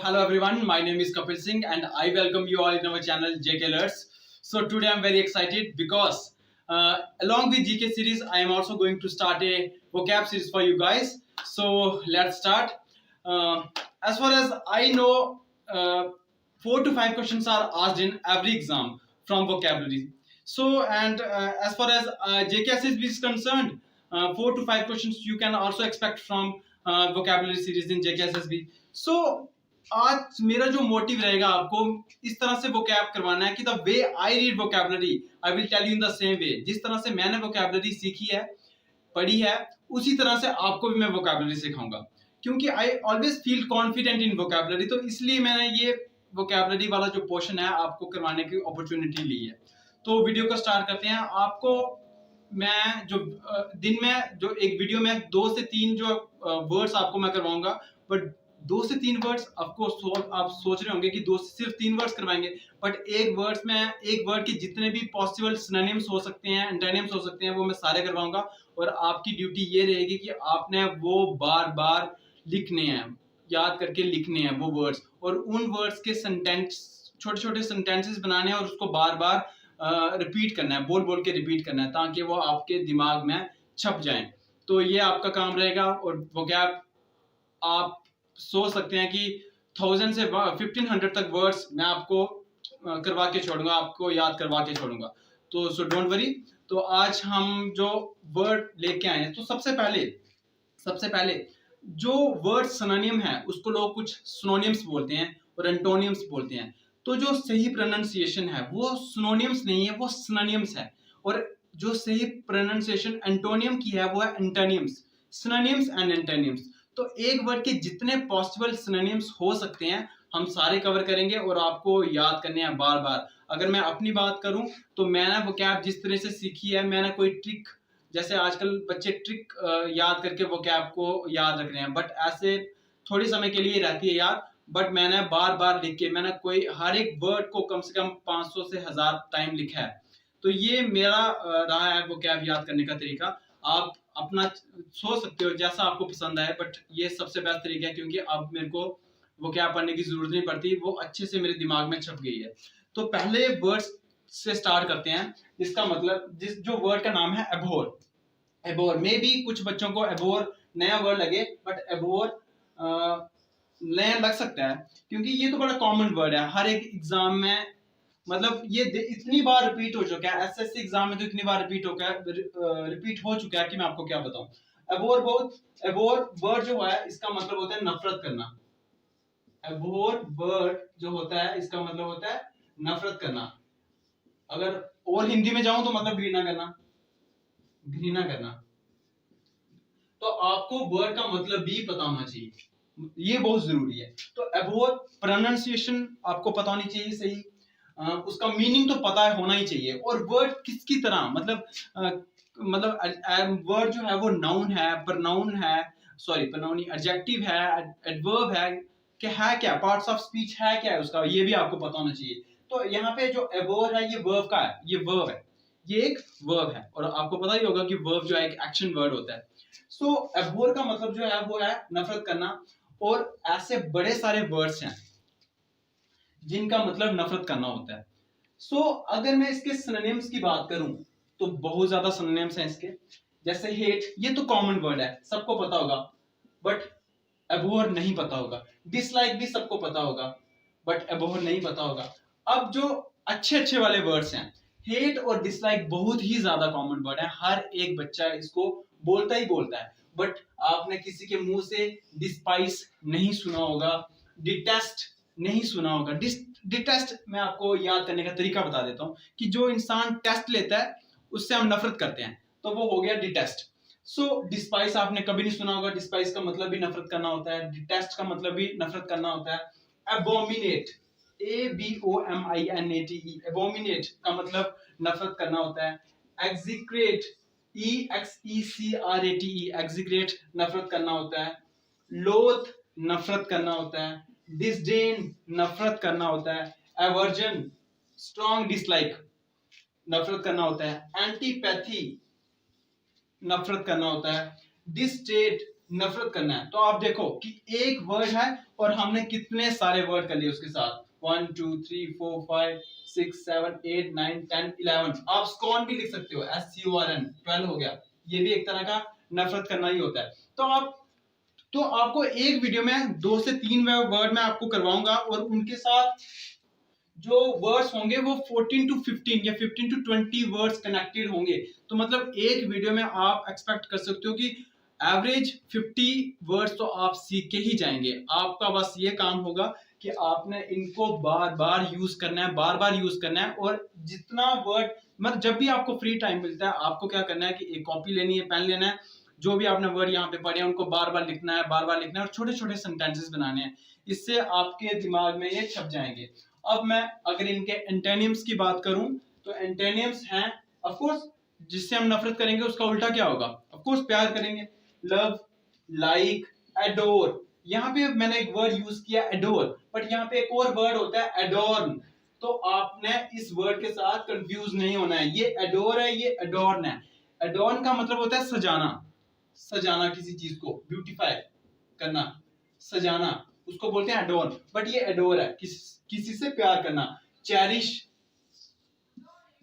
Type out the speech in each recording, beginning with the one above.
Hello everyone, my name is Kapil Singh and I welcome you all in our channel JK Alerts. So today I'm very excited because along with GK series, I am also going to start a vocab series for you guys. So let's start. Uh, as far as I know, 4 to 5 questions are asked in every exam from vocabulary. So and as far as JKSSB is concerned, 4 to 5 questions you can also expect from vocabulary series in JKSSB. So आज मेरा जो motive रहेगा आपको इस तरह से vocab करवाना है कि the way I read vocabulary I will tell you in the same way. जिस तरह से मैंने वोकैबुलरी सीखी है, पढ़ी है, उसी तरह से आपको भी मैं वोकैबुलरी सिखाऊंगा, क्योंकि I always feel confident in vocabulary. तो इसलिए मैंने ये वोकैबुलरी वाला जो पोर्शन है आपको करवाने की अपॉर्चुनिटी ली है। तो वीडियो को स्टार्ट करते हैं। आपको मैं जो दिन में जो एक वीडियो में 2 से 3 जो वर्ड्स आपको मैं करवाऊंगा, बट 2 से 3 वर्ड्स ऑफकोर्स आप सोच रहे होंगे कि 2 से सिर्फ 3 वर्ड्स करवाएंगे, बट एक वर्ड के जितने भी पॉसिबल सिनोनिम्स हो सकते हैं, एंटोनिम्स हो सकते हैं, वो मैं सारे करवाऊंगा। और आपकी ड्यूटी ये रहेगी कि आपने वो बार बार लिखने हैं, याद करके लिखने हैं वो वर्ड्स, और उन वर्ड्स के सेंटेंस, छोटे छोटे सेंटेंसेस बनाने हैं और उसको बार बार रिपीट करना है, बोल बोल के रिपीट करना है, ताकि वो आपके दिमाग में छप जाए। तो ये आपका काम रहेगा। और वोकैब आप सोच सकते हैं कि 1000 से 1500 तक वर्ड्स मैं आपको करवा के छोड़ूंगा, आपको याद करवा के छोड़ूंगा। तो सो डोंट वरी। तो आज हम जो वर्ड लेके आए हैं, तो सबसे पहले जो वर्ड सिनोनिम है उसको लोग कुछ सिनोनिम्स बोलते हैं और एंटोनिम्स बोलते हैं। तो जो सही प्रोनाउंसिएशन है वो सिनोनिम्स नहीं है, वो सिनोनिम्स है। और जो सही प्रोनाउंसिएशन एंटोनियम की है वो है एंटोनिम्स, सिनोनिम्स एंड एंटोनिम्स। तो एक वर्ड के जितने पॉसिबल सिनोनिम्स हो सकते हैं हम सारे कवर करेंगे और आपको याद करने हैं बार बार। अगर मैं अपनी बात करूं तो मैंने वोकैब जिस तरह से सीखी है, मैंने कोई ट्रिक, जैसे आजकल बच्चे ट्रिक याद करके वोकैब को याद रख रहे हैं, बट ऐसे थोड़ी समय के लिए रहती है याद। बट मैंने बार बार लिख के, मैंने कोई हर एक वर्ड को कम से कम 500 से 1000 टाइम लिखा है। तो ये मेरा रहा है वोकैब याद करने का तरीका। आप अपना सोच सकते हो जैसा आपको पसंद आए, बट ये सबसे बेस्ट तरीका है, क्योंकि अब मेरे को वोकैब पढ़ने की जरूरत नहीं पड़ती, वो अच्छे से मेरे दिमाग में छप गई है। तो पहले वर्ड्स से स्टार्ट करते हैं, जिसका मतलब जो वर्ड का नाम है एबोर। एबोर मे बी कुछ बच्चों को एबोर नया वर्ड लगे, बट एबोर नया लग सकता है क्योंकि ये तो बड़ा कॉमन वर्ड है हर एक एग्जाम में। मतलब ये इतनी बार रिपीट हो चुका है, एसएससी एग्जाम में तो इतनी बार रिपीट हो चुका है कि मैं आपको क्या बताऊं। एबोर वर्ड जो है इसका मतलब होता है नफरत करना। एबोर वर्ड जो होता है इसका मतलब होता है नफरत करना। अगर और हिंदी में जाऊं तो मतलब घृणा करना, घृणा करना। तो आपको वर्ड का मतलब भी पता होना चाहिए, ये बहुत जरूरी है। तो एबोर प्रोनाउंसिएशन आपको पता होनी चाहिए सही, उसका मीनिंग तो पता होना ही चाहिए। और वर्ड किसकी तरह, मतलब वर्ड जो है वो नाउन है, प्रनाउन है, सॉरी प्रनाउन एडजेक्टिव है, एडवर्ब है, कि है क्या, पार्ट्स ऑफ स्पीच है क्या है उसका, ये भी आपको पता होना चाहिए। तो यहाँ पे जो एबोर है ये वर्ब का है, ये वर्ब है, ये एक वर्ब है। और आपको पता ही होगा कि वर्ब जो है एक एक्शन वर्ड होता है। सो एबोर का मतलब जो है वो है नफरत करना। और ऐसे बड़े सारे वर्ड्स हैं जिनका मतलब नफरत करना होता है। सो अगर मैं इसके सिनोनिम्स की बात करूं तो बहुत ज्यादा सिनोनिम्स हैं इसके। जैसे हेट, ये तो कॉमन वर्ड है, सबको पता होगा, बट एबोर नहीं पता होगा। डिसलाइक भी सबको पता होगा, बट एबोर नहीं पता होगा। अब जो अच्छे अच्छे वाले वर्ड्स हैं, हेट और डिसलाइक बहुत ही ज्यादा कॉमन वर्ड है, हर एक बच्चा इसको बोलता ही बोलता है। बट आपने किसी के मुंह से डिस्पाइस नहीं सुना होगा, डिटेस्ट नहीं सुना होगा। डिटेस्ट मैं आपको याद करने का तरीका बता देता हूं कि जो इंसान टेस्ट लेता है उससे हम नफरत करते हैं, तो वो हो गया डिटेस्ट। सो डिस्पाइस आपने कभी नहीं सुना होगा, डिस्पाइस का मतलब भी नफरत करना होता है, डिटेस्ट का मतलब भी नफरत करना होता है। एबोमिनेट, ABOMINATE, एबोमिनेट का मतलब नफरत करना होता है। एक्जिक्रेट, EXECRATE, एक्जिक्रेट नफरत करना होता है। लोथ नफरत करना होता है। डिसडेन नफरत करना होता है। एवर्जन स्ट्रॉन्ग डिसलाइक नफरत करना होता है। एंटीपैथी नफरत करना होता है। डिस्टेट नफरत करना है। तो आप देखो कि एक वर्ड है और हमने कितने सारे वर्ड कर लिए उसके साथ, 1 2 3 4 5 6 7 8 9 10 11। आप स्कॉन भी लिख सकते हो, SCORN, 12 हो गया। ये भी एक तरह का नफरत करना ही होता है। तो आपको एक वीडियो में 2 से 3 वर्ड मैं आपको करवाऊंगा और उनके साथ जो वर्ड्स होंगे वो 14 to 15 या 15 to 20 वर्ड्स कनेक्टेड होंगे। तो मतलब एक वीडियो में आप एक्सपेक्ट कर सकते हो कि एवरेज 50 वर्ड्स तो आप सीख के ही जाएंगे। आपका बस ये काम होगा कि आपने इनको बार बार यूज करना है, बार बार यूज करना है। और जितना वर्ड मतलब जब भी आपको फ्री टाइम मिलता है आपको क्या करना है कि एक कॉपी लेनी है, पेन लेना है, जो भी आपने वर्ड यहाँ पे पढ़े हैं उनको बार बार लिखना है, बार बार लिखना है और छोटे छोटे सेंटेंसेस बनाने हैं। इससे आपके दिमाग में ये छप जाएंगे। अब मैं अगर इनके एंटोनिम्स की बात करूं तो एंटोनिम्स हैं ऑफ कोर्स, जिससे हम नफरत करेंगे उसका उल्टा क्या होगा, ऑफ कोर्स प्यार करेंगे। Love, like, adore. यहाँ पे मैंने एक वर्ड यूज किया एडोर, बट यहाँ पे एक और वर्ड होता है एडोर्न। तो आपने इस वर्ड के साथ कंफ्यूज नहीं होना है। ये एडोर है, ये एडोर्न है। एडोर्न का मतलब होता है सजाना, सजाना किसी चीज को, ब्यूटीफाई करना, सजाना, उसको बोलते हैं एडोर। बट ये एडोर है, किसी से प्यार करना, चेरिश,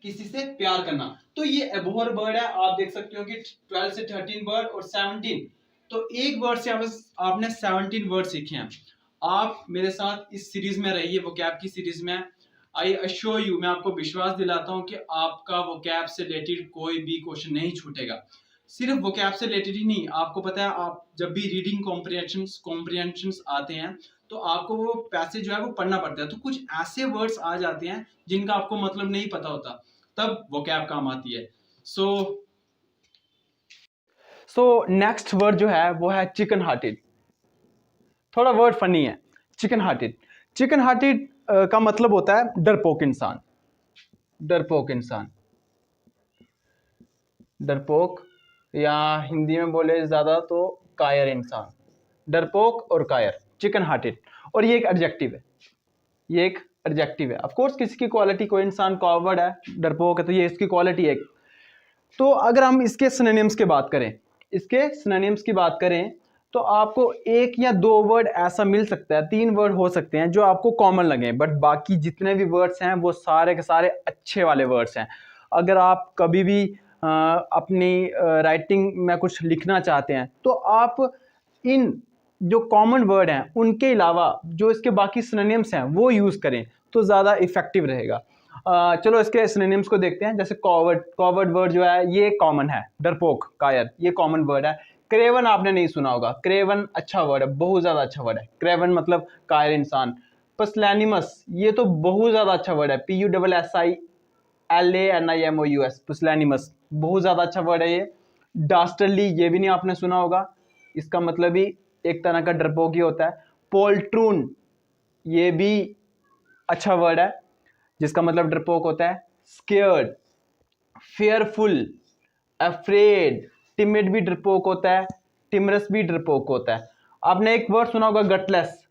किसी से प्यार करना। तो ये एबोर वर्ड है। आप देख सकते हो कि 12 से 13 वर्ड और 17, तो एक वर्ड से आपने 17 वर्ड सीखे हैं। आप मेरे साथ इस सीरीज में रहिए, वोकैब की सीरीज में। आई अश्योर यू, मैं आपको विश्वास दिलाता हूं कि आपका वोकैब से रिलेटेड कोई भी क्वेश्चन नहीं छूटेगा। सिर्फ वोकैब से रिलेटेड ही नहीं, आपको पता है आप जब भी रीडिंग कॉम्प्रिहेंशंस आते हैं तो आपको वो पैसेज जो है वो पढ़ना पड़ता है। तो कुछ ऐसे वर्ड्स आ जाते हैं जिनका आपको मतलब नहीं पता होता, तब वोकैब काम आती है। सो नेक्स्ट वर्ड जो है वो है चिकन हार्टेड। थोड़ा वर्ड फनी है, चिकन हार्टेड। चिकन हार्टेड का मतलब होता है डरपोक इंसान। डरपोक इंसान, डरपोक, या हिंदी में बोले ज्यादा तो कायर इंसान। डरपोक और कायर, चिकन हार्टेड। और ये एक एडजेक्टिव है, ये एक एडजेक्टिव है। ऑफ कोर्स किसी की क्वालिटी, कोई इंसान कॉवर्ड है, डरपोक है, तो ये इसकी क्वालिटी है। तो अगर हम इसके सिनोनिम्स की बात करें, इसके सिनोनिम्स की बात करें तो आपको एक या दो वर्ड ऐसा मिल सकता है, 3 वर्ड हो सकते हैं जो आपको कॉमन लगे, बट बाकी जितने भी वर्ड्स हैं वो सारे के सारे अच्छे वाले वर्ड्स हैं। अगर आप कभी भी अपनी राइटिंग में कुछ लिखना चाहते हैं तो आप इन जो कॉमन वर्ड हैं उनके अलावा जो इसके बाकी सिनोनिम्स हैं वो यूज़ करें तो ज़्यादा इफेक्टिव रहेगा। चलो इसके सिनोनिम्स को देखते हैं। जैसे कॉवर्ड, कॉवर्ड वर्ड जो है ये कॉमन है। डरपोक, कायर, ये कॉमन वर्ड है। क्रेवन आपने नहीं सुना होगा, क्रेवन अच्छा वर्ड है, बहुत ज़्यादा अच्छा वर्ड है। क्रेवन मतलब कायर इंसान। पसलैनिमस, ये तो बहुत ज़्यादा अच्छा वर्ड है, PUSSILANIMOUS, पुसलैनिमस, बहुत ज़्यादा अच्छा वर्ड है ये। डास्टरली, ये भी नहीं आपने सुना होगा, इसका मतलब ही एक तरह का डरपोक ही होता है। पोल्ट्रून, ये भी अच्छा वर्ड है जिसका मतलब डरपोक होता है। स्केयर्ड, फेयरफुल, अफ्रेड, टिमिड भी डरपोक होता है, टिमरस भी डरपोक होता है। आपने एक वर्ड सुना होगा गटलेस।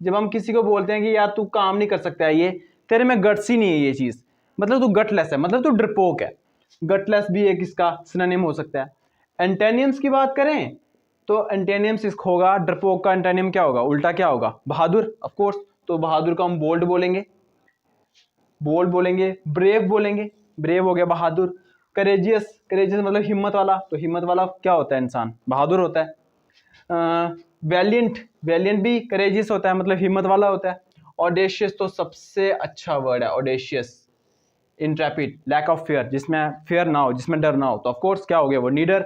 जब हम किसी को बोलते हैं कि यार तू काम नहीं कर सकता है, ये तेरे में गट्स ही नहीं है, ये चीज़ मतलब तू गटलेस है, मतलब तू डरपोक है। गटलेस भी एक इसका सिनोनिम हो सकता है। एंटोनिम्स की बात करें तो एंटोनिम्स इसका होगा, डरपोक का एंटोनिम क्या होगा, उल्टा क्या होगा, बहादुर, ऑफ कोर्स। तो बहादुर को हम बोल्ड बोलेंगे, बोल्ड बोलेंगे। ब्रेव बोलेंगे, ब्रेव हो गया बहादुर। करेजियस, करेजियस मतलब हिम्मत वाला, तो हिम्मत वाला क्या होता है इंसान, बहादुर होता है। वैलियंट, वैलियंट भी करेजियस होता है, मतलब हिम्मत वाला होता है। ऑडेशियस तो सबसे अच्छा वर्ड है, ऑडेशियस। इंट्रैपिड, लैक ऑफ फियर, जिसमें फियर ना हो, जिसमें डर ना हो, तो ऑफ कोर्स क्या हो गया वो, नीडर।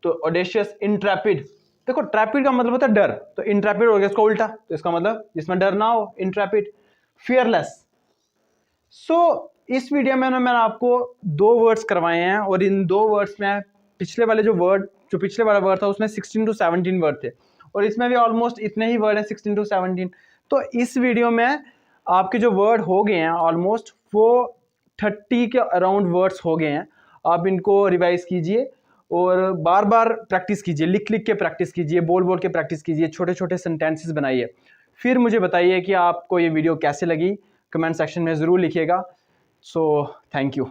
तो ऑडेशियस, इंट्रैपिड, देखो ट्रैपिड का मतलब होता है डर, तो इंट्रैपिड हो गया इसका उल्टा, तो इसका मतलब जिसमें डर ना हो, इंट्रैपिड। फियरलेस। इस वीडियो में मैंने आपको 2 वर्ड्स करवाए हैं और इन 2 वर्ड्स में पिछले वाले जो पिछले वाला वर्ड था उसमें 16 to 17 वर्ड थे और इसमें भी ऑलमोस्ट इतने ही वर्ड हैं, 16 to 17। तो इस वीडियो में आपके जो वर्ड हो गए हैं ऑलमोस्ट वो 30 के अराउंड वर्ड्स हो गए हैं। आप इनको रिवाइज कीजिए और बार बार प्रैक्टिस कीजिए, लिख लिख के प्रैक्टिस कीजिए, बोल बोल के प्रैक्टिस कीजिए, छोटे छोटे सेंटेंसेस बनाइए। फिर मुझे बताइए कि आपको ये वीडियो कैसे लगी, कमेंट सेक्शन में ज़रूर लिखिएगा। So thank you.